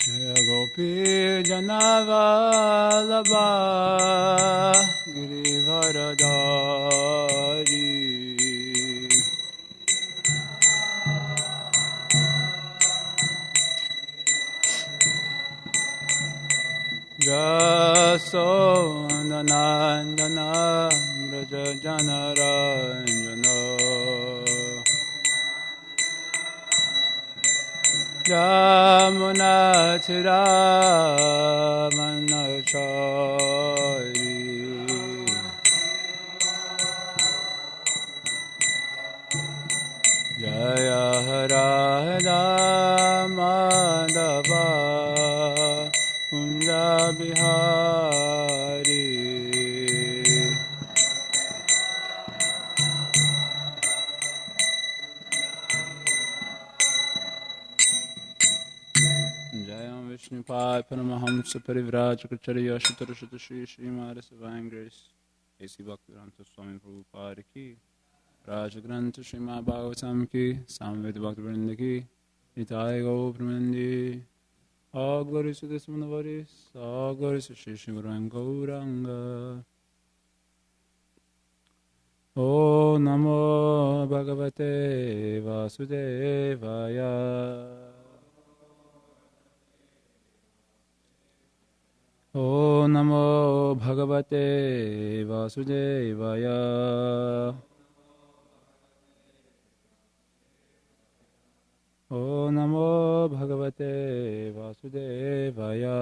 Jaya Gopi Janavalabha Girivaradari Jasonandana Braja Janaranjana Yamunatira Manachari Jaya Radha Madhava Kunja Bihari Jayam Vishnupai Paramahamsa Parivrajakacarya Shatarashata Shri Srimad Divine Grace A.C. Bhaktivedanta Swami Prabhupada Ki Rajagrantha Srimad Bhagavatam Ki Samveda Bhaktivinoda Ki Nitai Gaur Brahmandi All glories to this Manavaris, all glories to Shri Shri Guru Gauranga. O Namo Bhagavate Vasudevaya. O Namo Bhagavate Vasudevaya. O Namo Bhagavate Vasudevaya.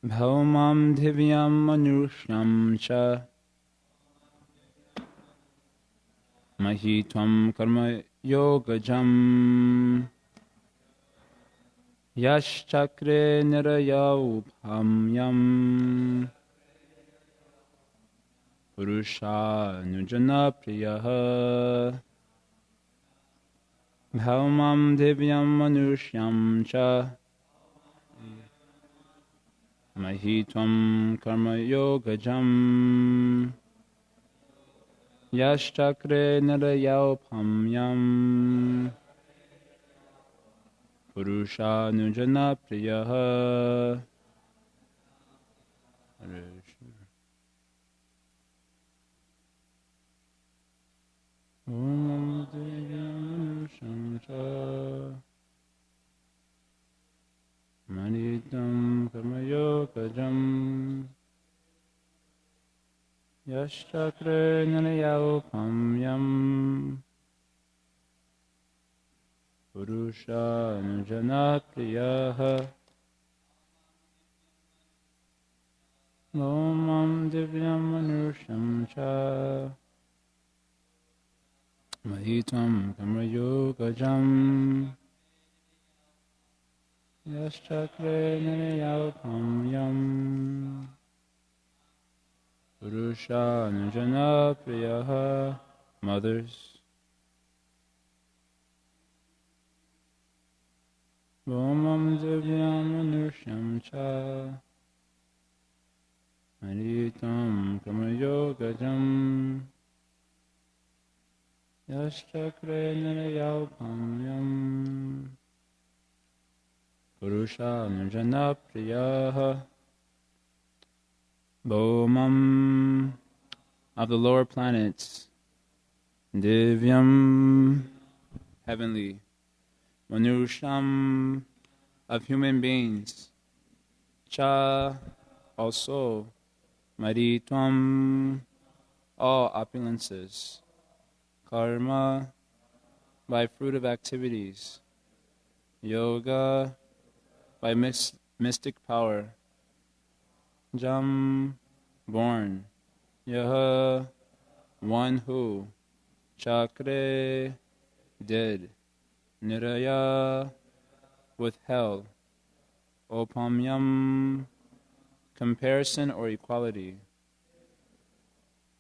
Bhaumam Divyam Manusham Cha Mahitvam Karma Yogajam Yash Chakre Nirayau Bhamyam Purusha Nujana Priyaha Bhaumam Divyam Manushyam Cha Mahitvam Karma Yogajam Yashchakre Narayau Pamyam Purusha Nujana Priyaha. Om Divyam Shamcha Manitam Kamayokajam Yashchakre Nanayau Pamyam Purusha Nujana Priyaha. Omam Divyam Manusham Cha Mahitam Kamayokajam Yashchakre Nanayau Pamyam Purusha Nujana Priyaha. Mothers, Omam Divyam Manusham Cha Maritam Kamayogajam Yashchakre Nanayau Pamyam Purusha Nujana Priyaha. Bhomam of the lower planets, Divyam heavenly, Manusham of human beings, Cha also, Maritvam all opulences, Karma by fruit of activities, Yoga by mystic power, Jam born, Yaha one who, Chakre dead, Niraya with hell, Opamyam comparison or equality,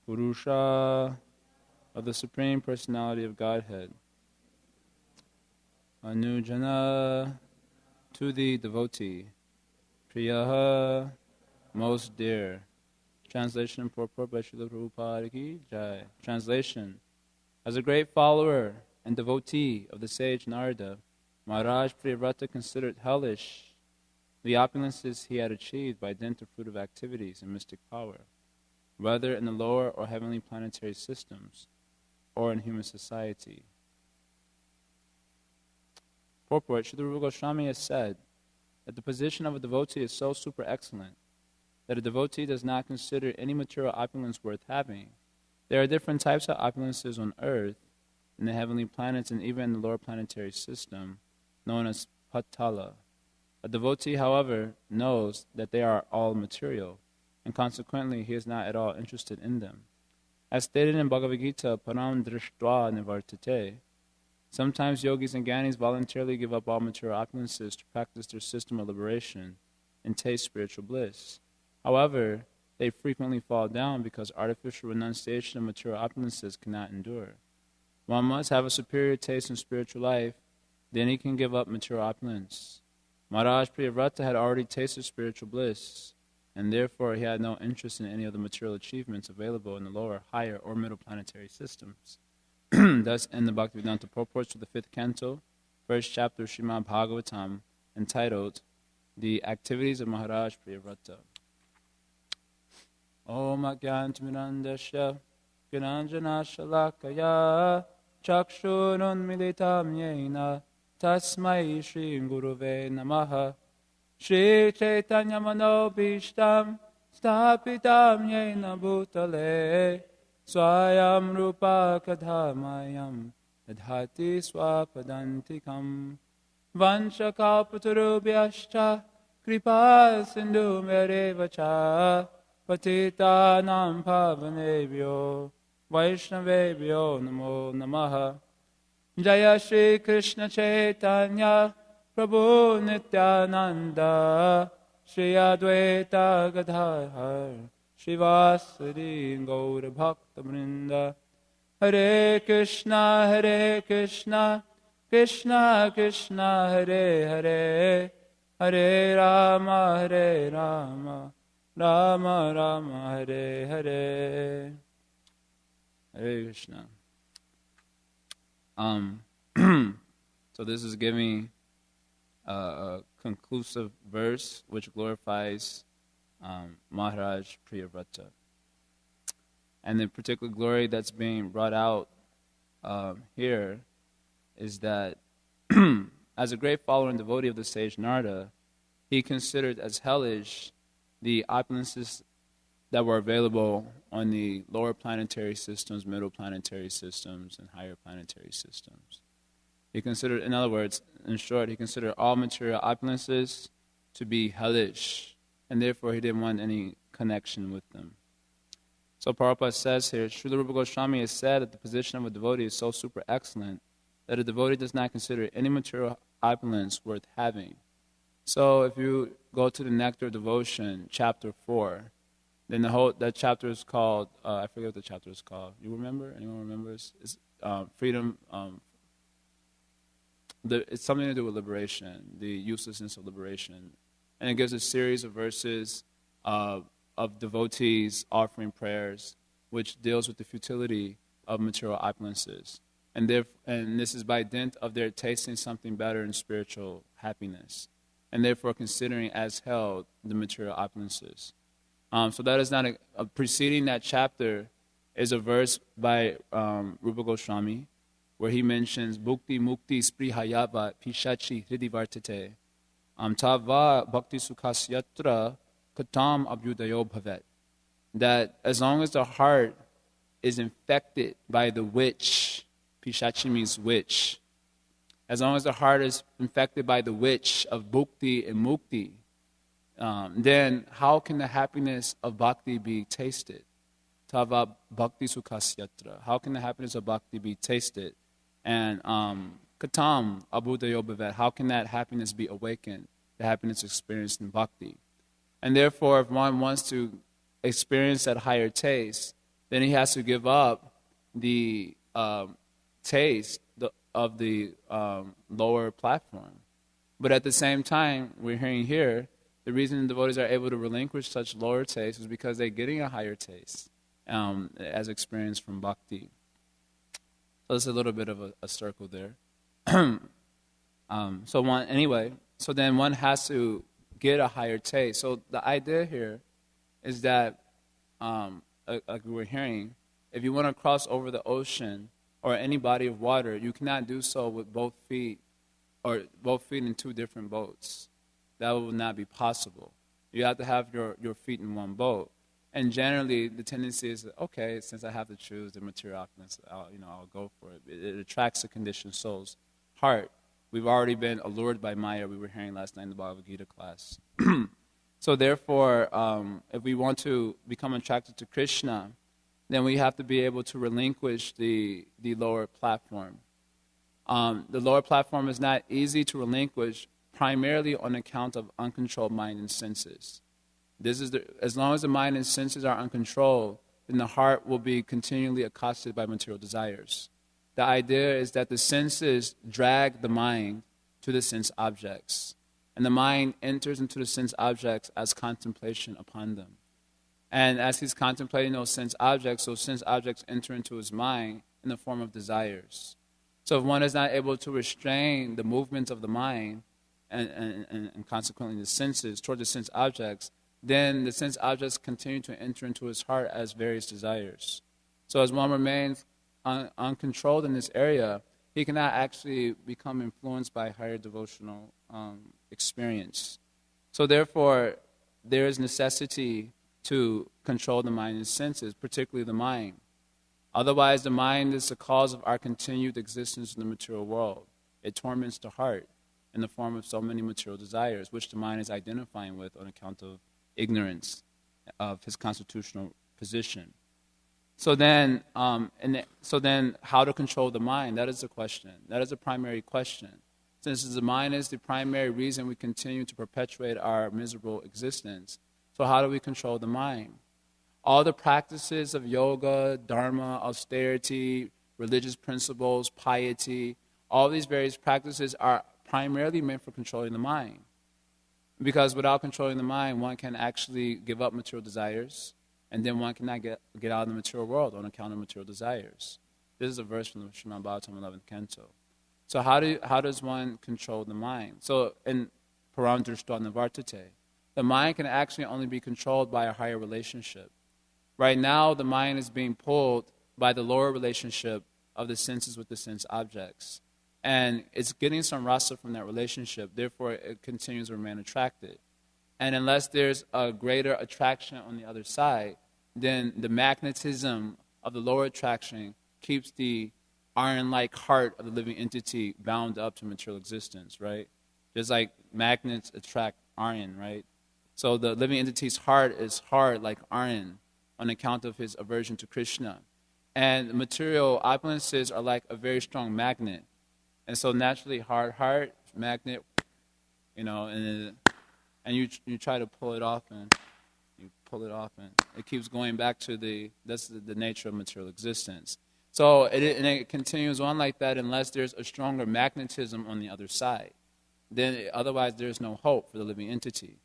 Purusha of the Supreme Personality of Godhead, Anujana to the devotee, Priyaha most dear. Translation and purport by Srila Prabhupada Ki Jai. Translation. As a great follower and devotee of the sage Narada, Maharaj Priyavrata considered hellish the opulences he had achieved by dint of fruitive activities and mystic power, whether in the lower or heavenly planetary systems or in human society. Purport: Srila Rupa Goswami has said that the position of a devotee is so super excellent that a devotee does not consider any material opulence worth having. There are different types of opulences on earth, in the heavenly planets, and even in the lower planetary system, known as patala. A devotee, however, knows that they are all material, and consequently he is not at all interested in them. As stated in Bhagavad Gita, param drishtva nivartate, sometimes yogis and gyanis voluntarily give up all material opulences to practice their system of liberation and taste spiritual bliss. However, they frequently fall down because artificial renunciation of material opulences cannot endure. One must have a superior taste in spiritual life, then he can give up material opulence. Maharaj Priyavrata had already tasted spiritual bliss, and therefore he had no interest in any of the material achievements available in the lower, higher, or middle planetary systems. Thus, in the Bhaktivedanta purports to the 5th canto, 1st chapter of Srimad Bhagavatam, entitled The Activities of Maharaj Priyavrata. Om Agyantimirandasya Gyananjana Shalakaya Chakshurun Militam Yena Tasmai Shri Guruve Namaha Shri Chaitanya Manobhishtam Stapitam Yena Bhutale Swayam Rupa Kadhamayam Tadhati Swapadantikam Vanchakalpatarubhyascha Kripa Sindhu Merevacha Patitanam Pavanebhyo Vaishnavebhyo Namo Namaha Jaya Shri Krishna Chaitanya Prabhu Nityananda Shri Advaita Gadadhar Shivasari Gaura Bhakta Vrinda Hare Krishna Krishna Krishna Hare Hare Hare Rama Rama Rama Hare Hare. Hare Krishna. So this is giving a conclusive verse which glorifies Maharaj Priyavrata. And the particular glory that's being brought out here is that as a great follower and devotee of the sage Narada, he considered as hellish the opulences that were available on the lower planetary systems, middle planetary systems, and higher planetary systems. He considered, in other words, in short, he considered all material opulences to be hellish, and therefore he didn't want any connection with them. So Prabhupada says here, Srila Rupa Goswami has said that the position of a devotee is so super excellent that a devotee does not consider any material opulence worth having. So if you go to the Nectar of Devotion, chapter 4, then that chapter is called, I forget what the chapter is called. You remember? Anyone remembers? It's freedom. It's something to do with liberation, the uselessness of liberation. And it gives a series of verses of devotees offering prayers, which deals with the futility of material opulences. And this is by dint of their tasting something better in spiritual happiness, and therefore considering as hell the material opulences. So that is not preceding that chapter is a verse by Rupa Goswami, where he mentions Bhukti Mukti Sprihayava Pishachi Hridivartate Tava Bhakti Sukhasyatra Katam Abhyudayo Bhavet. That as long as the heart is infected by the witch, Pishachi means witch, as long as the heart is infected by the witch of Bhukti and Mukti, then how can the happiness of bhakti be tasted? Tava bhakti sukhasyatra. How can the happiness of bhakti be tasted? And katam abhudayo bhavet. How can that happiness be awakened? The happiness experienced in bhakti. And therefore, if one wants to experience that higher taste, then he has to give up the taste of the lower platform. But at the same time, we're hearing here, the reason the devotees are able to relinquish such lower taste is because they're getting a higher taste as experienced from bhakti. So there's a little bit of a circle there. So then one has to get a higher taste. So the idea here is that, like we were hearing, if you want to cross over the ocean or any body of water, you cannot do so with both feet in two different boats. That will not be possible. You have to have your feet in one boat. And generally, the tendency is, okay, since I have to choose the material opulence, I'll go for it. It attracts the conditioned soul's heart. We've already been allured by Maya. We were hearing last night in the Bhagavad Gita class. So therefore, if we want to become attracted to Krishna, then we have to be able to relinquish the lower platform. The lower platform is not easy to relinquish, primarily on account of uncontrolled mind and senses. As long as the mind and senses are uncontrolled, then the heart will be continually accosted by material desires. The idea is that the senses drag the mind to the sense objects, and the mind enters into the sense objects as contemplation upon them. And as he's contemplating those sense objects enter into his mind in the form of desires. So if one is not able to restrain the movements of the mind and consequently the senses toward the sense objects, then the sense objects continue to enter into his heart as various desires. So as one remains uncontrolled in this area, he cannot actually become influenced by higher devotional experience. So therefore, there is necessity to control the mind and senses, particularly the mind. Otherwise, the mind is the cause of our continued existence in the material world. It torments the heart in the form of so many material desires, which the mind is identifying with on account of ignorance of his constitutional position. So then, how to control the mind? That is the question. That is the primary question. Since the mind is the primary reason we continue to perpetuate our miserable existence, so how do we control the mind? All the practices of yoga, dharma, austerity, religious principles, piety, all these various practices are primarily meant for controlling the mind. Because without controlling the mind, one can actually give up material desires, and then one cannot get out of the material world on account of material desires. This is a verse from the Srimad Bhagavatam 11th Canto. So how does one control the mind? So in Param Drishta Nivartate, the mind can actually only be controlled by a higher relationship. Right now, the mind is being pulled by the lower relationship of the senses with the sense objects. And it's getting some rasa from that relationship, therefore it continues to remain attracted. And unless there's a greater attraction on the other side, then the magnetism of the lower attraction keeps the iron-like heart of the living entity bound up to material existence, right? Just like magnets attract iron, right? So the living entity's heart is hard like iron on account of his aversion to Krishna. And material opulences are like a very strong magnet. And so naturally, hard heart, magnet, and you try to pull it off, and you pull it off, and it keeps going back to that's the nature of material existence. So it continues on like that unless there's a stronger magnetism on the other side. Then otherwise there's no hope for the living entity.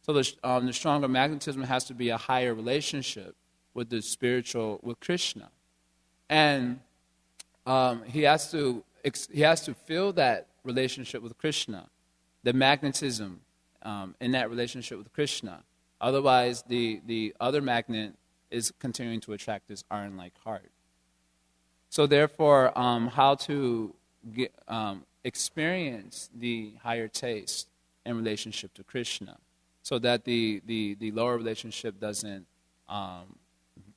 So the stronger magnetism has to be a higher relationship with the spiritual, with Krishna. And he has to feel that relationship with Krishna, the magnetism in that relationship with Krishna. Otherwise, the other magnet is continuing to attract this iron-like heart. So therefore, how to experience the higher taste in relationship to Krishna, so that the lower relationship doesn't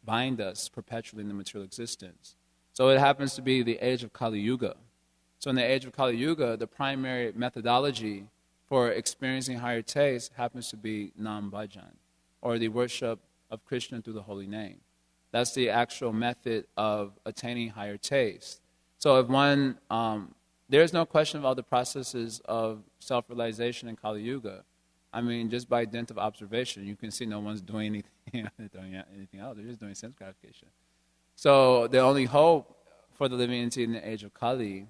bind us perpetually in the material existence. So it happens to be the age of Kali Yuga. So in the age of Kali Yuga, the primary methodology for experiencing higher taste happens to be Nam Bhajan, or the worship of Krishna through the holy name. That's the actual method of attaining higher taste. So if one, there's no question about the processes of self-realization in Kali Yuga. I mean, just by dint of observation, you can see no one's doing anything else. They're just doing sense gratification. So the only hope for the living entity in the age of Kali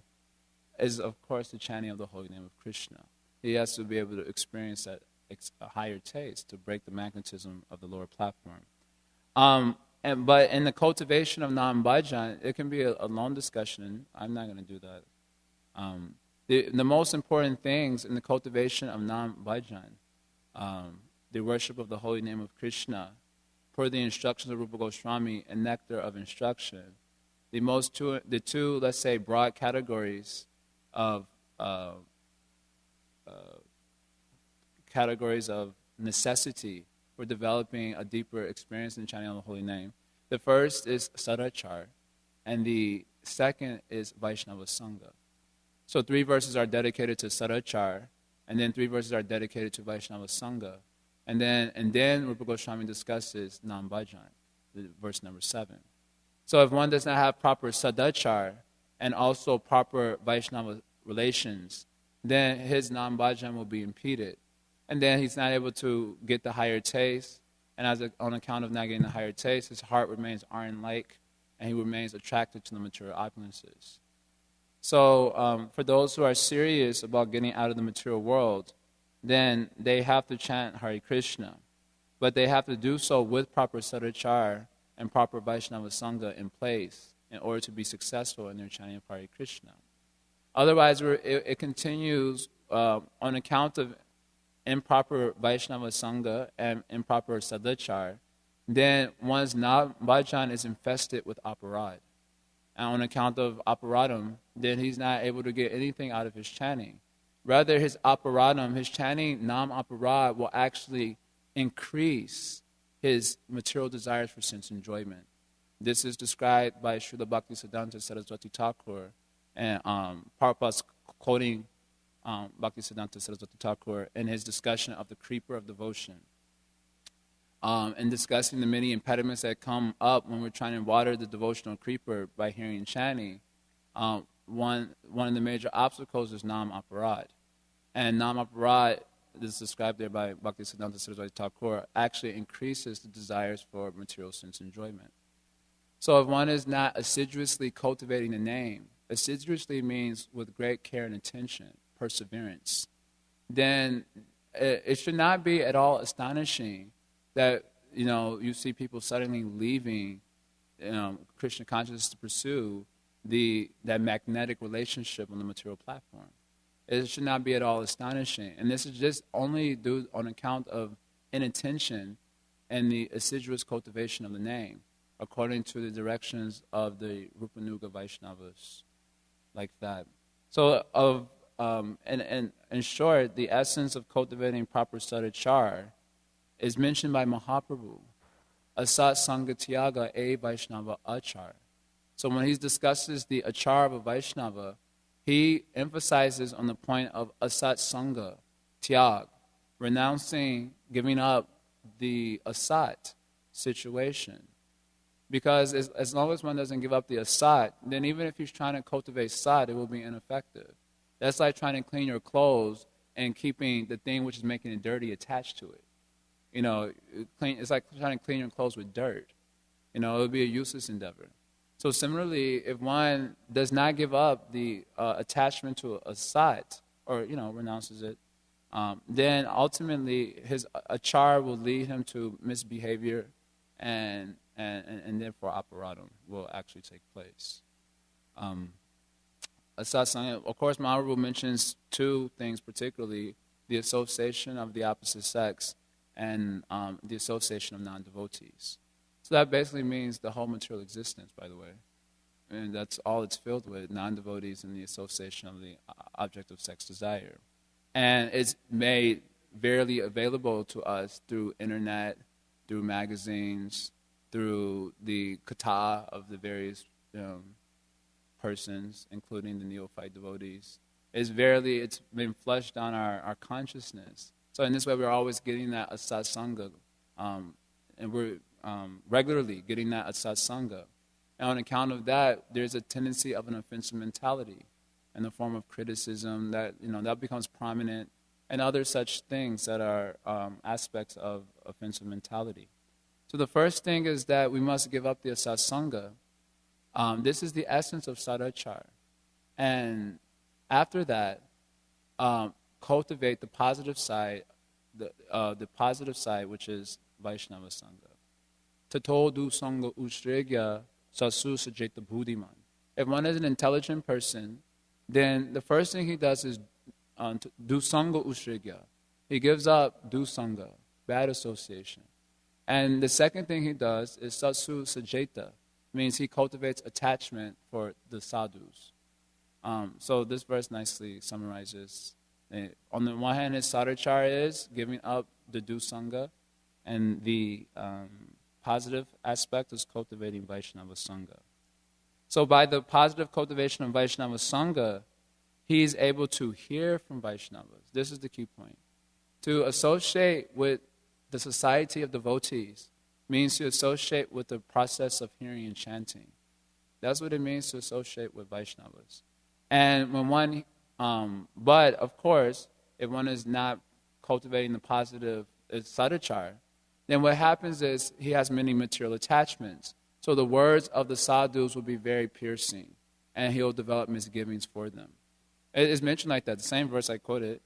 is, of course, the chanting of the holy name of Krishna. He has to be able to experience that a higher taste to break the magnetism of the lower platform. But in the cultivation of non-bhajan, it can be a long discussion. I'm not going to do that. The most important things in the cultivation of non-bhajan, the worship of the holy name of Krishna, per the instructions of Rupa Goswami and nectar of instruction, the two, let's say, broad categories of necessity for developing a deeper experience in chanting the holy name. The first is Sadachar, and the second is Vaishnava Sangha. So 3 verses are dedicated to Sadachar, and then 3 verses are dedicated to Vaishnava Sangha. And then Rupa Goswami discusses non-bhajan, verse number 7. So if one does not have proper Sadachar and also proper Vaishnava relations, then his non-bhajan will be impeded. And then he's not able to get the higher taste. And on account of not getting the higher taste, his heart remains iron-like, and he remains attracted to the material opulences. So for those who are serious about getting out of the material world, then they have to chant Hare Krishna. But they have to do so with proper Sadachar and proper Vaishnava Sangha in place in order to be successful in their chanting of Hare Krishna. Otherwise, it continues on account of improper Vaishnava Sangha and improper Sadachar, then one's bhajan is infested with aparad. And on account of aparadam, then he's not able to get anything out of his chanting. Rather, his aparadam, his chanting nam aparad, will actually increase his material desires for sense enjoyment. This is described by Srila Bhaktisiddhanta Saraswati Thakur, and Prabhupada's quoting Bhaktisiddhanta Saraswati Thakur in his discussion of the creeper of devotion. And discussing the many impediments that come up when we're trying to water the devotional creeper by hearing chanting, one of the major obstacles is nam aparad. And nam aparad, this is described there by Bhaktisiddhanta Saraswati Thakur, actually increases the desires for material sense enjoyment. So if one is not assiduously cultivating the name, assiduously means with great care and attention, perseverance, then it should not be at all astonishing that you see people suddenly leaving Krishna consciousness to pursue that magnetic relationship on the material platform. It should not be at all astonishing. And this is just only due on account of inattention and the assiduous cultivation of the name, according to the directions of the Rupanuga Vaishnavas, like that. So, in short, the essence of cultivating proper sadachar is mentioned by Mahaprabhu, asat sangha tyaga e Vaishnava achar. So when he discusses the achar of a Vaishnava, he emphasizes on the point of asat sangha, tyag, renouncing, giving up the asat situation. Because as long as one doesn't give up the asat, then even if he's trying to cultivate sat, it will be ineffective. That's like trying to clean your clothes and keeping the thing which is making it dirty attached to it. It's like trying to clean your clothes with dirt. It would be a useless endeavor. So similarly, if one does not give up the attachment to a sat, or renounces it, then ultimately his achar will lead him to misbehavior, and therefore aparadam will actually take place. Of course, Mahaprabhu mentions 2 things particularly: the association of the opposite sex and the association of non-devotees. So that basically means the whole material existence, by the way. And that's all it's filled with, non-devotees and the association of the object of sex desire. And it's made verily available to us through internet, through magazines, through the kata of the various persons, including the neophyte devotees. It's been flushed on our consciousness. So in this way, we're always getting that asat sangha, and we're regularly getting that asat sangha. And on account of that, there's a tendency of an offensive mentality in the form of criticism that that becomes prominent, and other such things that are aspects of offensive mentality. So the first thing is that we must give up the asat sangha. This is the essence of sadachar. And after that, cultivate the positive side, the positive side, which is Vaishnava Sangha. Tato du sanga ushregya sasu sajeta buddhiman. If one is an intelligent person, then the first thing he does is do sanga ushregya. He gives up do sanga, bad association. And the second thing he does is satsu sajeta, means he cultivates attachment for the sadhus. So this verse nicely summarizes. On the one hand, his sadhachara is giving up the do sanga, and the positive aspect is cultivating Vaishnava Sangha. So by the positive cultivation of Vaishnava Sangha, he is able to hear from Vaishnavas. This is the key point. To associate with the society of devotees means to associate with the process of hearing and chanting. That's what it means to associate with Vaishnavas. And when one, but of course, if one is not cultivating the positive sadhachar, then what happens is he has many material attachments. So the words of the sadhus will be very piercing, and he'll develop misgivings for them. It is mentioned like that. The same verse I quoted,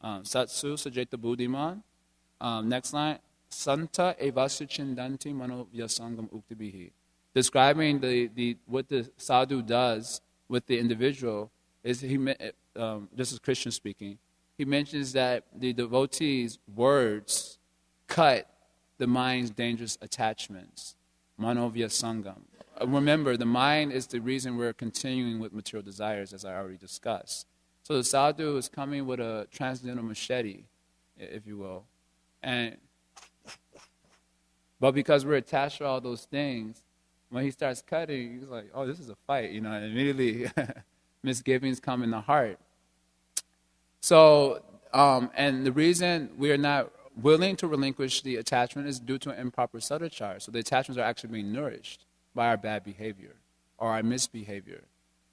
Satsu Sajeta Buddhiman. Next line, Santa Evasya Chindanti Mano Vyasangam Uktibihi. Describing what the sadhu does with the individual, is this is Krishna speaking. He mentions that the devotee's words cut the mind's dangerous attachments. Manovya Sangam. Remember, the mind is the reason we're continuing with material desires, as I already discussed. So the sadhu is coming with a transcendental machete, if you will. But because we're attached to all those things, when he starts cutting, he's like, oh, this is a fight, and immediately misgivings come in the heart. So, and the reason we are not willing to relinquish the attachment is due to an improper sadhachar. So the attachments are actually being nourished by our bad behavior or our misbehavior.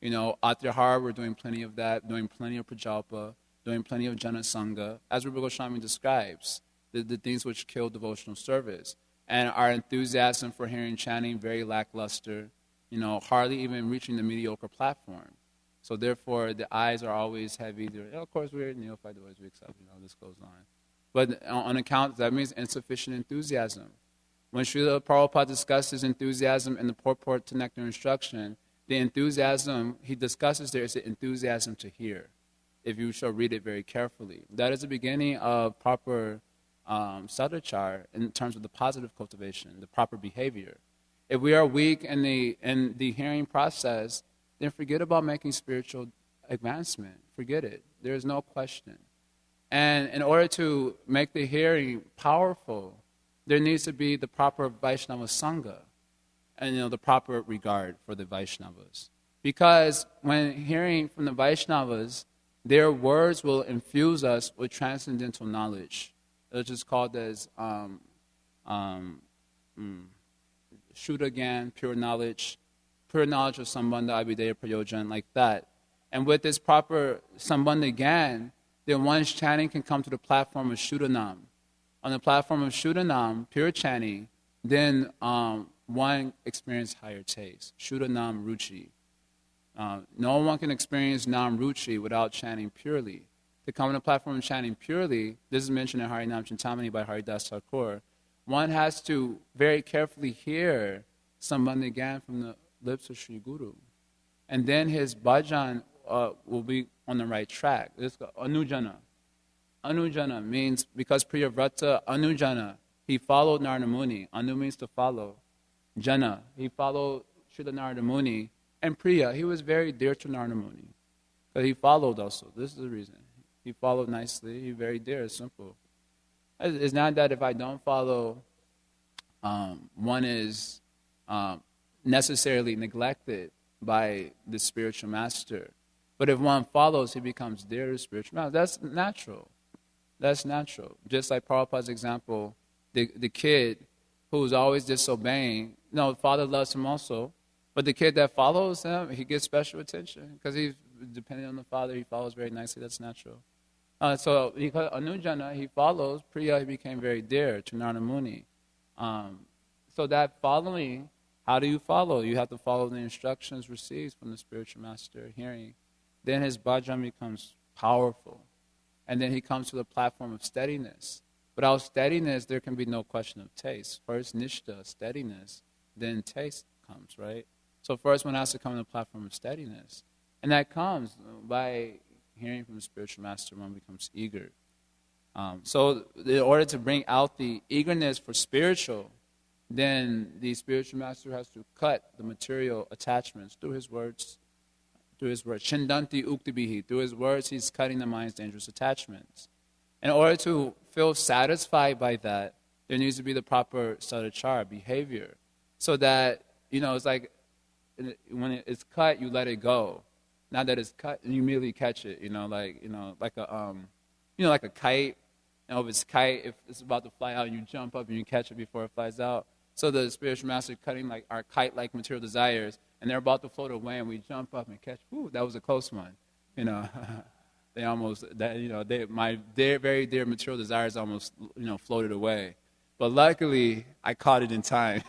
Atyahara, we're doing plenty of that, doing plenty of prajalpa, doing plenty of jana sangha, as Rupa Goswami describes, the things which kill devotional service. And our enthusiasm for hearing chanting, very lackluster, hardly even reaching the mediocre platform. So therefore, the eyes are always heavy. Of course, we're neophyte devotees, we accept, this goes on. But on account, that means insufficient enthusiasm. When Srila Prabhupada discusses enthusiasm in the purport to Nectar Instruction, the enthusiasm he discusses there is the enthusiasm to hear, if you shall read it very carefully. That is the beginning of proper sadhachar in terms of the positive cultivation, the proper behavior. If we are weak in the hearing process, then forget about making spiritual advancement. Forget it. There is no question. And in order to make the hearing powerful, there needs to be the proper Vaishnava Sangha and the proper regard for the Vaishnavas. Because when hearing from the Vaishnavas, their words will infuse us with transcendental knowledge, which is called as Shuddha pure knowledge of Sambandha Abhideya Prayojan, like that. And with this proper Sambandha Gyan, then one's chanting can come to the platform of Shuddhanam. On the platform of Shuddhanam, pure chanting, then one experiences higher taste. Shuddhanam Ruchi. No one can experience Nam Ruchi without chanting purely. To come on the platform of chanting purely, this is mentioned in Harinam Chintamani by Haridas Thakur, one has to very carefully hear Sambandha Gyan from the lips of Sri Guru. And then his bhajan will be on the right track. This is Anujana. Anujana means, because Priyavrata, Anujana, he followed Narada Muni. Anu means to follow. Jana, he followed Srila Narada Muni. And Priya, he was very dear to Narada Muni. But he followed also. This is the reason. He followed nicely. He's very dear. It's simple. It's not that if I don't follow, one is necessarily neglected by the spiritual master. But if one follows, he becomes dear to the spiritual master. That's natural. That's natural. Just like Prabhupada's example, the kid who's always disobeying, the father loves him also, but the kid that follows him, he gets special attention because he's dependent on the father. He follows very nicely. That's natural. So because Anujana, he follows. Priya, he became very dear to Narada Muni. So that following, how do you follow? You have to follow the instructions received from the spiritual master, hearing. Then his bhajan becomes powerful. And then he comes to the platform of steadiness. Without steadiness, there can be no question of taste. First nishta, steadiness, then taste comes, right? So first one has to come on the platform of steadiness. And that comes by hearing from the spiritual master. One becomes eager. So in order to bring out the eagerness for spiritual, then the spiritual master has to cut the material attachments through his words. Through his words. Shindanti uktibihi. Through his words, he's cutting the mind's dangerous attachments. In order to feel satisfied by that, there needs to be the proper sadachara, behavior. So that, it's like when it's cut, you let it go. Not that it's cut, you immediately catch it, like a kite. And if it's kite, if it's about to fly out, you jump up and you catch it before it flies out. So the spiritual master cutting like our kite-like material desires, and they're about to float away, and we jump up and catch. Ooh, that was a close one. They almost my very dear material desires almost floated away, but luckily I caught it in time.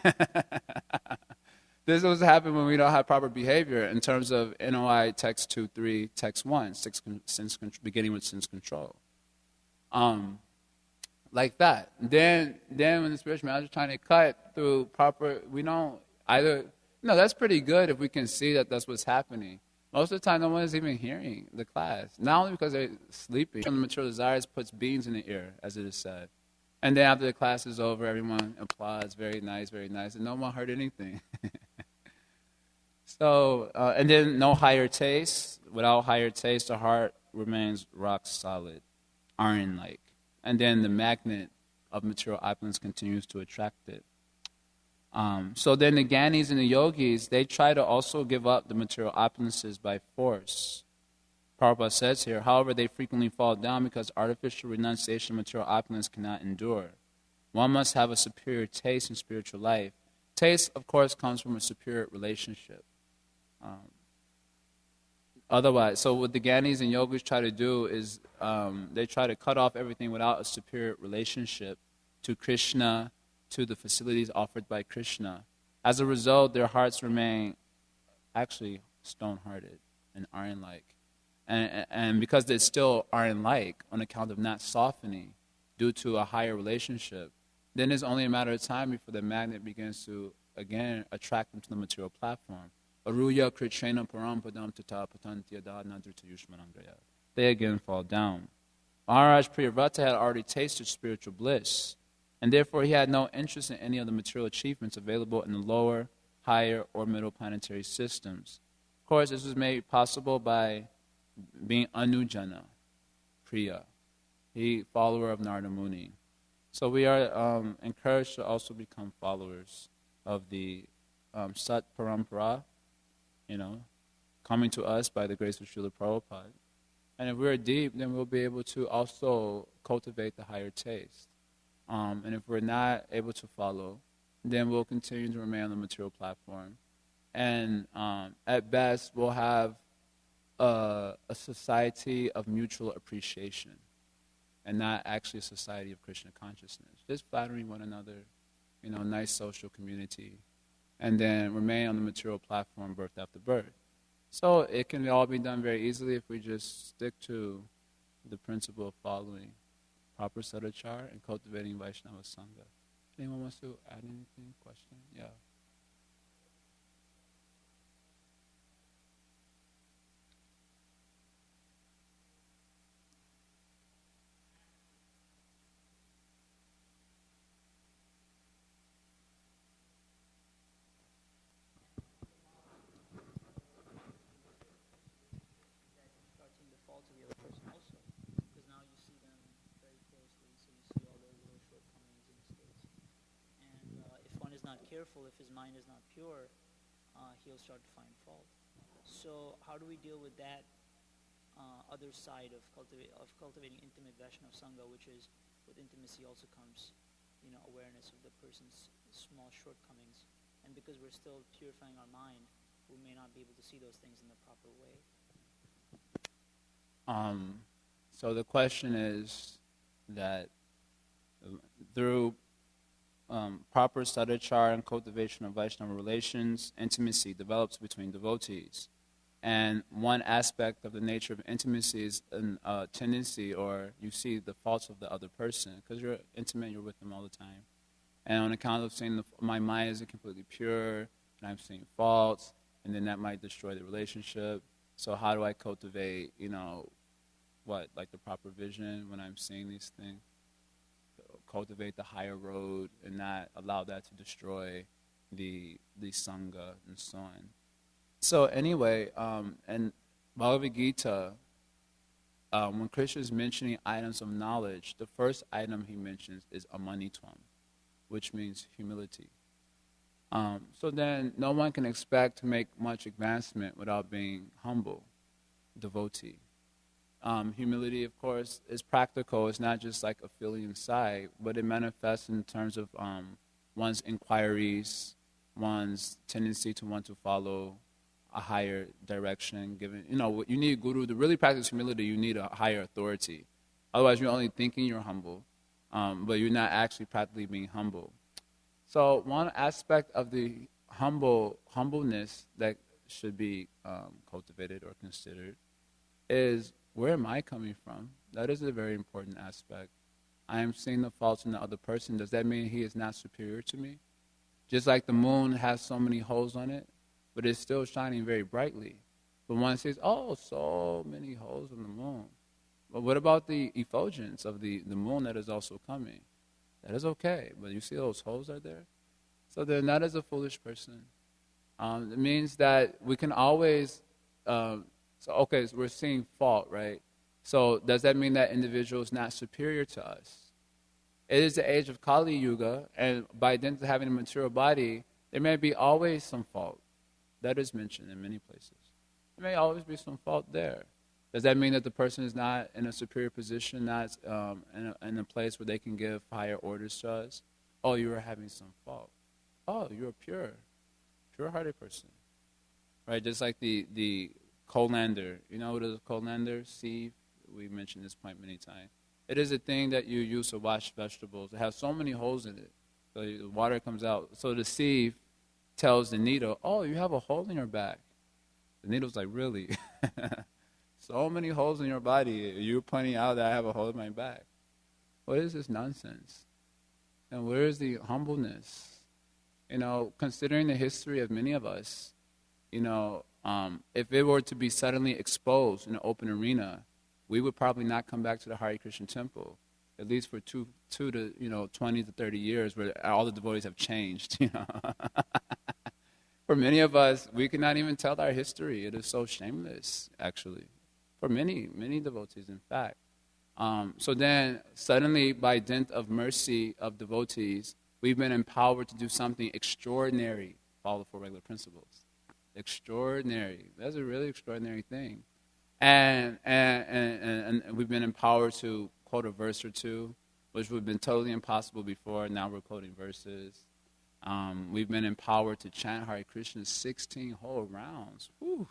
This was happen when we don't have proper behavior in terms of NOI text 2.3, text 1, beginning with sense control. Like that. Then when the spiritual master is trying to cut through proper, we don't either. That's pretty good if we can see that that's what's happening. Most of the time, no one is even hearing the class. Not only because they're sleeping. The material desires puts beans in the ear, as it is said. And then after the class is over, everyone applauds, very nice, and no one heard anything. So, and then no higher taste. Without higher taste, the heart remains rock solid, iron-like. And then the magnet of material opulence continues to attract it. So then the Gyanis and the Yogis, they try to also give up the material opulences by force. Prabhupada says here, however, they frequently fall down because artificial renunciation of material opulence cannot endure. One must have a superior taste in spiritual life. Taste, of course, comes from a superior relationship. Otherwise, so what the Gyanis and Yogis try to do is they try to cut off everything without a superior relationship to Krishna, to the facilities offered by Krishna. As a result, their hearts remain actually stone-hearted and iron-like. And because they still iron-like on account of not softening due to a higher relationship, then it's only a matter of time before the magnet begins to, again, attract them to the material platform. Aruya krichena parampadam tata patantiyada nadrita yushmanangraya. They again fall down. Maharaj Priyavrata had already tasted spiritual bliss, and therefore he had no interest in any of the material achievements available in the lower, higher, or middle planetary systems. Of course, this was made possible by being Anujana, Priya, he follower of Narada Muni. So we are encouraged to also become followers of the Sat Parampara, coming to us by the grace of Srila Prabhupada. And if we're deep, then we'll be able to also cultivate the higher taste. And if we're not able to follow, then we'll continue to remain on the material platform. And at best, we'll have a society of mutual appreciation and not actually a society of Krishna consciousness. Just flattering one another, nice social community, and then remain on the material platform birth after birth. So it can all be done very easily if we just stick to the principle of following proper sadachar and cultivating Vaishnava Sangha. Anyone wants to add anything? Question? Yeah. Careful, if his mind is not pure, he'll start to find fault. So how do we deal with that other side of cultivating intimate Vaishnava Sangha, which is, with intimacy also comes, awareness of the person's small shortcomings. And because we're still purifying our mind, we may not be able to see those things in the proper way. So the question is that through proper sadachar and cultivation of Vaishnava relations, intimacy develops between devotees. And one aspect of the nature of intimacy is a tendency, or you see the faults of the other person, because you're intimate, you're with them all the time. And on account of saying my mind isn't completely pure, and I'm seeing faults, and then that might destroy the relationship. So how do I cultivate, like the proper vision when I'm seeing these things? Cultivate the higher road and not allow that to destroy the sangha and so on. So anyway, and Bhagavad Gita, when Krishna is mentioning items of knowledge, the first item he mentions is amanitvam, which means humility. So then no one can expect to make much advancement without being humble, devotee. Humility, of course, is practical. It's not just like a feeling inside, but it manifests in terms of one's inquiries, one's tendency to want to follow a higher direction. Given, you need a guru to really practice humility. You need a higher authority. Otherwise, you're only thinking you're humble, but you're not actually practically being humble. So one aspect of the humbleness that should be cultivated or considered is, where am I coming from? That is a very important aspect. I am seeing the faults in the other person. Does that mean he is not superior to me? Just like the moon has so many holes on it, but it's still shining very brightly. But one says, oh, so many holes in the moon. But what about the effulgence of the moon that is also coming? That is okay, but you see those holes are there? So then that is a foolish person. It means that we can always... So we're seeing fault, right? So does that mean that individual is not superior to us? It is the age of Kali Yuga, and by dint of having a material body, there may be always some fault. That is mentioned in many places. There may always be some fault there. Does that mean that the person is not in a superior position, not in a place where they can give higher orders to us? Oh, you are having some fault. Oh, you're a pure-hearted person. Right, just like the colander. You know what is a colander? Sieve. We mentioned this point many times. It is a thing that you use to wash vegetables. It has so many holes in it. So the water comes out. So the sieve tells the needle, oh, you have a hole in your back. The needle's like, really? So many holes in your body. You're pointing out that I have a hole in my back. What is this nonsense? And where is the humbleness? Considering the history of many of us, if it were to be suddenly exposed in an open arena, we would probably not come back to the Hare Krishna temple, at least for two to 20 to 30 years, where all the devotees have changed. For many of us, we cannot even tell our history. It is so shameless, actually. For many devotees, in fact. So then, suddenly, by dint of mercy of devotees, we've been empowered to do something extraordinary, follow Four Regular Principles. Extraordinary. That's a really extraordinary thing. And we've been empowered to quote a verse or two, which would have been totally impossible before. Now we're quoting verses. We've been empowered to chant Hare Krishna 16 whole rounds. Whew.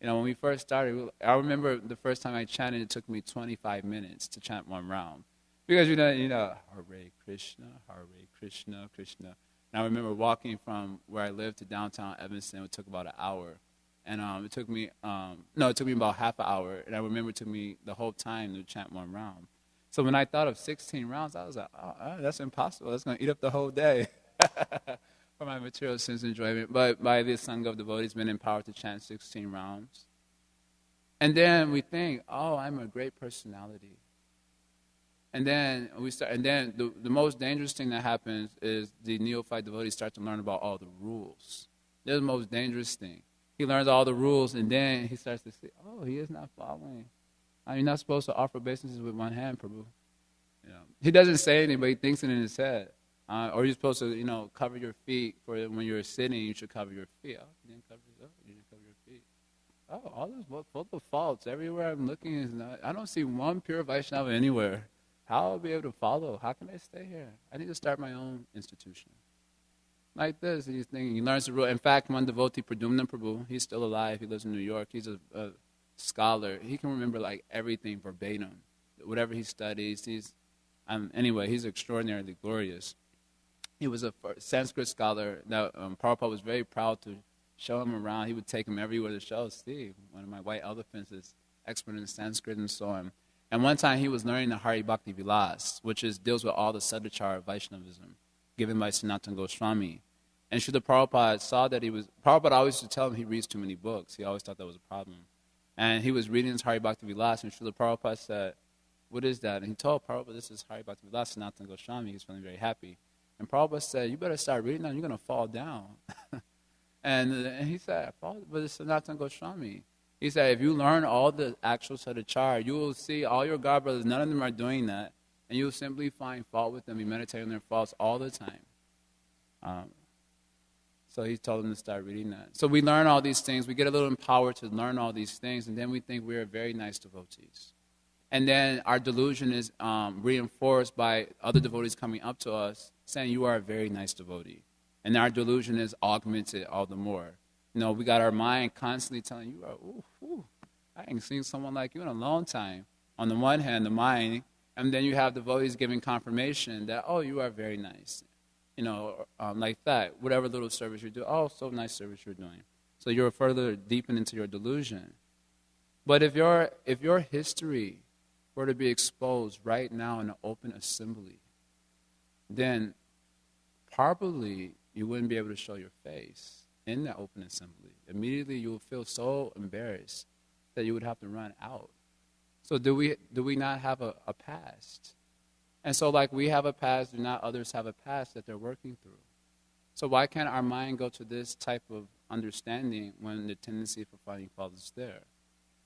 When we first started, I remember the first time I chanted, it took me 25 minutes to chant one round. Because, Hare Krishna, Krishna. And I remember walking from where I lived to downtown Evanston. It took about an hour. And it took me about half an hour. And I remember it took me the whole time to chant one round. So when I thought of 16 rounds, I was like, that's impossible. That's going to eat up the whole day for my material sense enjoyment. But by the Sangha of devotees, been empowered to chant 16 rounds. And then we think, I'm a great personality. And then the most dangerous thing that happens is the neophyte devotees start to learn about all the rules. They're the most dangerous thing. He learns all the rules, and then he starts to say, he is not following. You're not supposed to offer obeisances with one hand, Prabhu. He doesn't say anything, but he thinks it in his head. Or you're supposed to, cover your feet for when you're sitting. You should cover your feet. You didn't cover your feet. All this full of faults. Everywhere I'm looking I don't see one pure Vaishnava anywhere. How will I be able to follow? How can I stay here? I need to start my own institution. Like this, he's thinking, he learns the rule. In fact, one devotee, Pradumna Prabhu, he's still alive. He lives in New York. He's a scholar. He can remember everything verbatim. Whatever he studies, he's extraordinarily glorious. He was a Sanskrit scholar. Now, Prabhupada was very proud to show him around. He would take him everywhere to show Steve. One of my white elephants is expert in Sanskrit and so on. And one time he was learning the Hari Bhakti Vilas, which deals with all the Sadachara Vaishnavism given by Sanatana Goswami. And Srila Prabhupada saw that Prabhupada always used to tell him he reads too many books. He always thought that was a problem. And he was reading his Hari Bhakti Vilas, and Srila Prabhupada said, "What is that?" And he told Prabhupada, "This is Hari Bhakti Vilas, Sanatana Goswami." He was feeling very happy. And Prabhupada said, "You better start reading that, you're going to fall down." and he said, "But it's Sanatana Goswami." He said, if you learn all the actual Sadachara, you will see all your God brothers, none of them are doing that, and you will simply find fault with them. You meditate on their faults all the time. So he told them to start reading that. So we learn all these things. We get a little empowered to learn all these things, and then we think we are very nice devotees. And then our delusion is reinforced by other devotees coming up to us saying, you are a very nice devotee. And our delusion is augmented all the more. You know, we got our mind constantly telling you, I ain't seen someone like you in a long time. On the one hand, the mind, and then you have devotees giving confirmation that, oh, you are very nice. You know, like that. Whatever little service you do, oh, so nice service you're doing. So you're further deepened into your delusion. But if your history were to be exposed right now in an open assembly, then probably you wouldn't be able to show your face in that open assembly. Immediately you will feel so embarrassed that you would have to run out. So do we not have a past? And so like we have a past, do not others have a past that they're working through? So why can't our mind go to this type of understanding when the tendency for finding fault is there?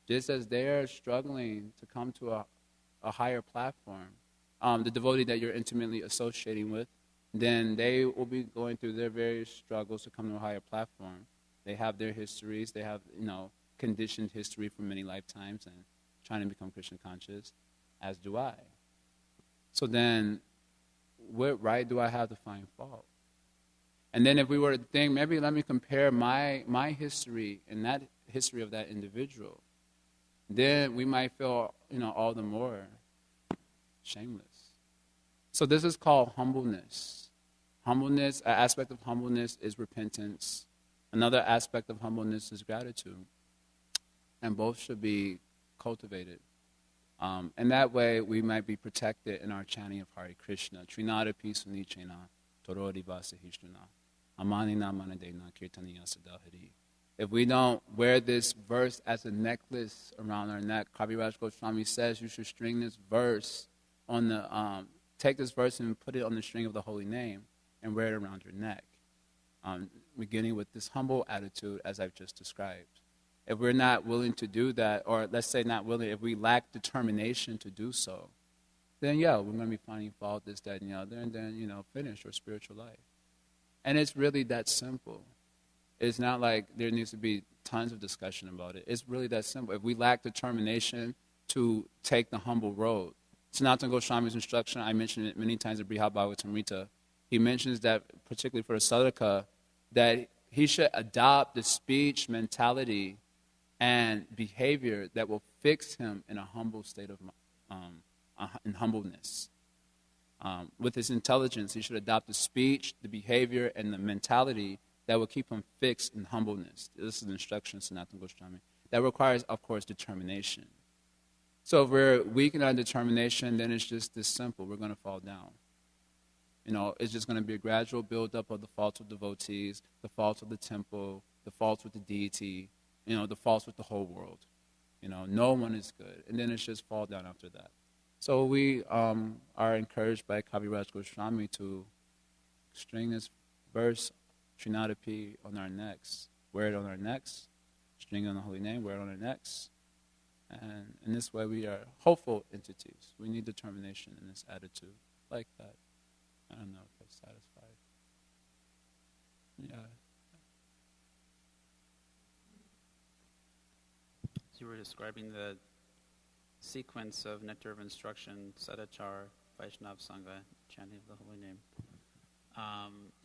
Just as they're struggling to come to a higher platform, the devotee that you're intimately associating with, then they will be going through their various struggles to come to a higher platform. They have their histories. They have, conditioned history from many lifetimes and trying to become Krishna conscious, as do I. So then, what right do I have to find fault? And then if we were to think, maybe let me compare my history and that history of that individual, then we might feel, all the more shameless. So this is called humbleness. Humbleness, an aspect of humbleness is repentance. Another aspect of humbleness is gratitude. And both should be cultivated. And that way we might be protected in our chanting of Hare Krishna. Trinada pisuni chena, torori vasa hishtuna, amanina manadena kirtaniya sadahari. If we don't wear this verse as a necklace around our neck, Kaviraj Goswami says you should string this verse on the, take this verse and put it on the string of the holy name and wear it around your neck, beginning with this humble attitude as I've just described. If we're not willing to do that, or let's say not willing, if we lack determination to do so, then we're going to be finding fault, this, that, and the other, and then, finish our spiritual life. And it's really that simple. It's not like there needs to be tons of discussion about it. It's really that simple. If we lack determination to take the humble road, Sanatana Goswami's instruction, I mentioned it many times in Brihad Bhagavatamrita, he mentions that, particularly for a sadhaka, that he should adopt the speech, mentality, and behavior that will fix him in a humble state of in humbleness. With his intelligence, he should adopt the speech, the behavior, and the mentality that will keep him fixed in humbleness. This is the instruction of Sanatana Goswami. That requires, of course, determination. So if we're weak in our determination, then it's just this simple. We're going to fall down. It's just going to be a gradual build-up of the faults of devotees, the faults of the temple, the faults with the deity, the faults with the whole world. No one is good. And then it's just fall down after that. So we are encouraged by Kaviraj Goswami to string this verse, Trinadapi, on our necks. Wear it on our necks, string it on the holy name, wear it on our necks. And in this way we are hopeful entities. We need determination in this attitude like that. I don't know if that's satisfied. Yeah. So you were describing the sequence of nectar of instruction, Sadachar, Vaishnav Sangha, chanting of the holy name.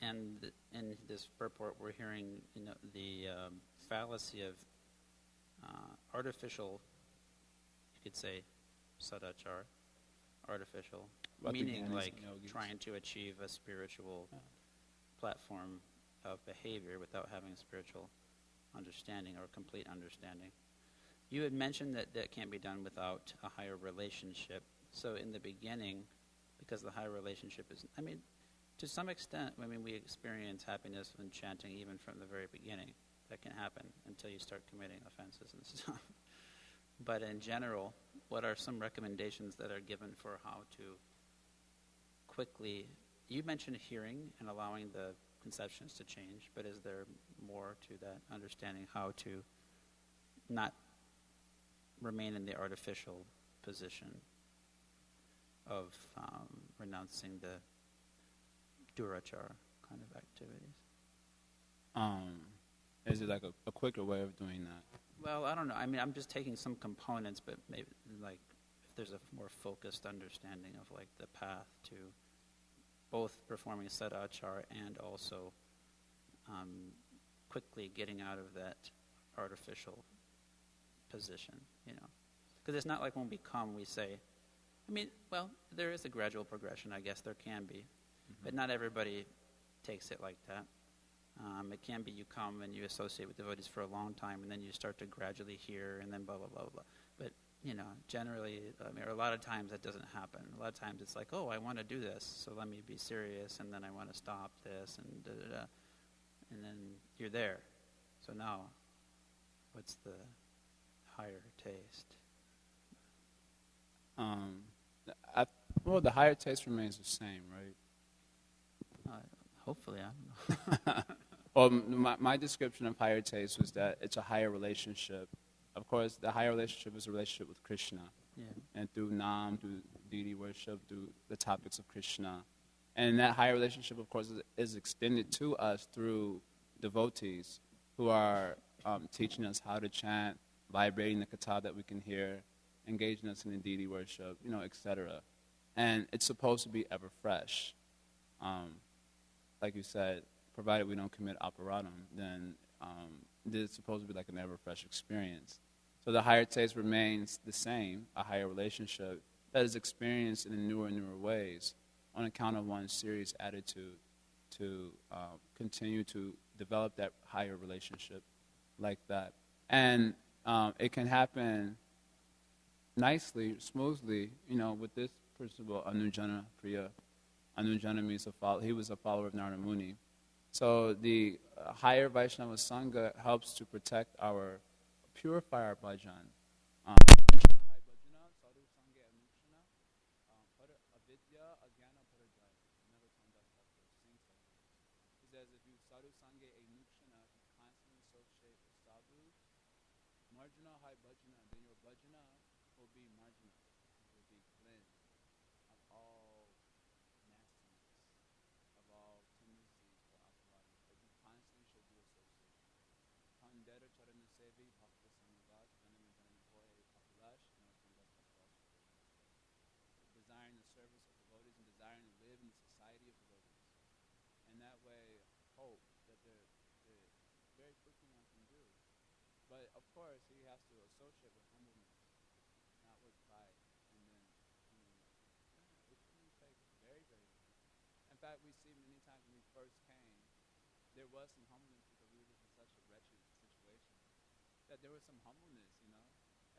And in this purport, we're hearing the fallacy of artificial, you could say, Sadachar, artificial, meaning like trying to achieve a spiritual platform of behavior without having a spiritual understanding or complete understanding. You had mentioned that that can't be done without a higher relationship. So in the beginning, because the higher relationship is, I mean, to some extent, I mean, we experience happiness when chanting even from the very beginning. That can happen until you start committing offenses and stuff. But in general, what are some recommendations that are given for how to quickly, you mentioned hearing and allowing the conceptions to change, but is there more to that understanding how to not remain in the artificial position of renouncing the durachar kind of activities? Is it like a quicker way of doing that? Well, I don't know. I mean, I'm just taking some components, but maybe like if there's a more focused understanding of like the path to both performing sadachar and also quickly getting out of that artificial position, you know. Because it's not like when we come, we say, I mean, well, there is a gradual progression, I guess there can be, but not everybody takes it like that. It can be you come and you associate with devotees for a long time, and then you start to gradually hear, and then blah, blah, blah, blah. But, you know, generally, I mean, a lot of times that doesn't happen. A lot of times it's like, oh, I want to do this, so let me be serious, and then I want to stop this, and da-da-da. And then you're there. So now, what's the higher taste? Well, the higher taste remains the same, right? Hopefully, I don't know. Well, my description of higher taste was that it's a higher relationship. Of course, the higher relationship is a relationship with Krishna. Yeah. And through Nam, through deity worship, through the topics of Krishna. And that higher relationship, of course, is extended to us through devotees who are teaching us how to chant, vibrating the kata that we can hear, engaging us in the deity worship, you know, etc. And it's supposed to be ever fresh. Like you said, provided we don't commit operatum, then this is supposed to be like an ever fresh experience. So the higher taste remains the same, a higher relationship that is experienced in newer and newer ways on account of one's serious attitude to continue to develop that higher relationship like that. And it can happen nicely, smoothly, you know, with this principle, Anujana Priya. Anujana means he was a follower of Narada Muni. So the higher Vaishnava Sangha helps to protect our, purify our bhajan. He says if you sadhu sangha a nukshana, if you constantly associate with sadhus, marjana hai bhajana, then your bhajana will be marjana, will be cleansed of all nastiness, of all tendencies for aparadha. If you constantly should do association. Pandera charana sevi bhakta samavas janama janama hoye apilash narotandas bhaktas. Desiring the service of devotees and desiring to live in the society of devotees. And that way, hope that they're very quickly one can do. But of course, he has to associate with humbleness, not with pride. And then, which can take very, very long. In fact, we see many times when we first came, there was some humbleness because we were just in such a wretched situation that there was some humbleness, you know.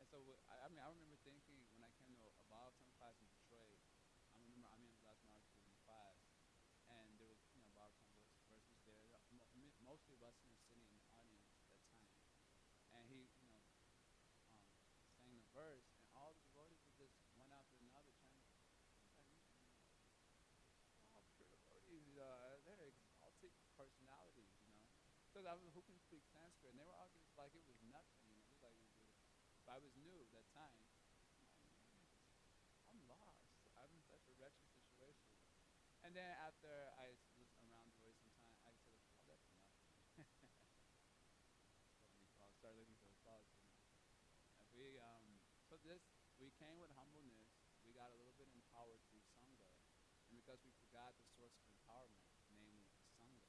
And so, I remember thinking when I came to a Bhagavatam class in Detroit, I remember Amian Vilas Maharaj was in class, and there was, you know, Bhagavatam verses there. Mostly Westerners sitting in the audience at that time. And he, you know, sang the verse, and all the devotees were just one after another chanting, wow, pure devotees, they're exalted personalities, you know. So I was, who can speak Sanskrit? And they were all just like it was nothing, you know, just like it was beautiful. But I was new at that time. I'm lost. I'm in such a wretched situation. And then after I was around devotees sometime, I said, oh, that's enough. Start looking for applause, you know. And we came with humbleness. We got a little bit empowered through Sangha. And because we forgot the source of empowerment, namely the Sangha,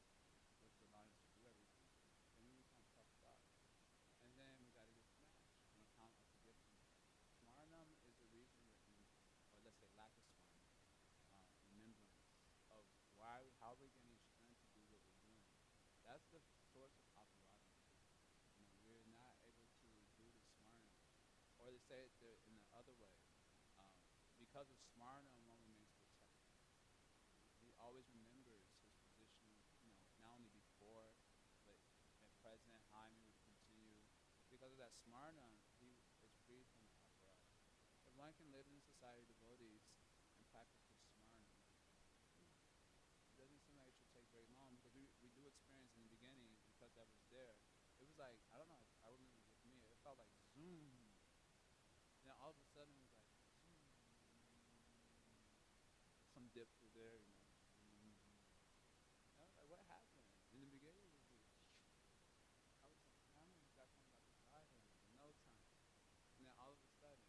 which allowed us to do everything, then we become puffed up. And then we got to get smashed on account of forgetfulness. Smaranam is the reason or let's say lack of smarana, remembrance of how we're getting strength to do what we're doing. That's the source of operatum. You because of Smarna, one remains protected. He always remembers his position, not only before, but at present, Jaime would continue. Because of that Smarna, he is freed from the apparatus. If one can live in a society of devotees and practice with Smarna, it doesn't seem like it should take very long, because we do experience in the beginning, because that was there. It was like, I don't know, I remember with me, it felt like zoom. And then all of a sudden it was like zoom. Some dip through there, And I was like, what happened? In the beginning it was like, I was like, I don't know, this guy kind of about to die here in no time. And then all of a sudden,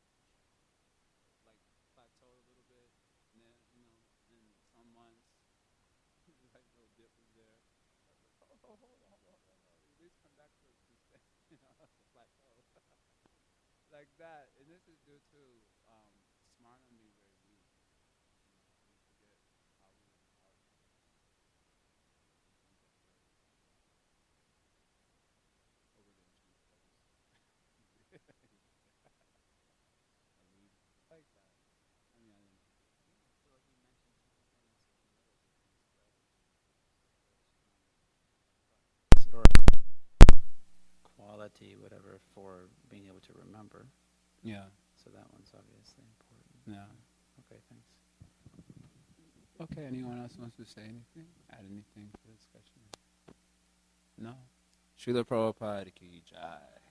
like plateaued a little bit, and then, in some months, like little dip was there. I was like, hold on. At least come back to the plateau. Like that. And this is due to Smarna being very weak. We forget how we are. Overly intense studies. Like that. I mean, I didn't. Well, he mentioned two things of humility in his gratitude. Or quality, whatever, for being able to remember. Yeah. So that one's obviously important. Yeah. Okay, thanks. Okay, anyone else wants to say anything? Add anything to the discussion? No? Srila Prabhupada ki jai.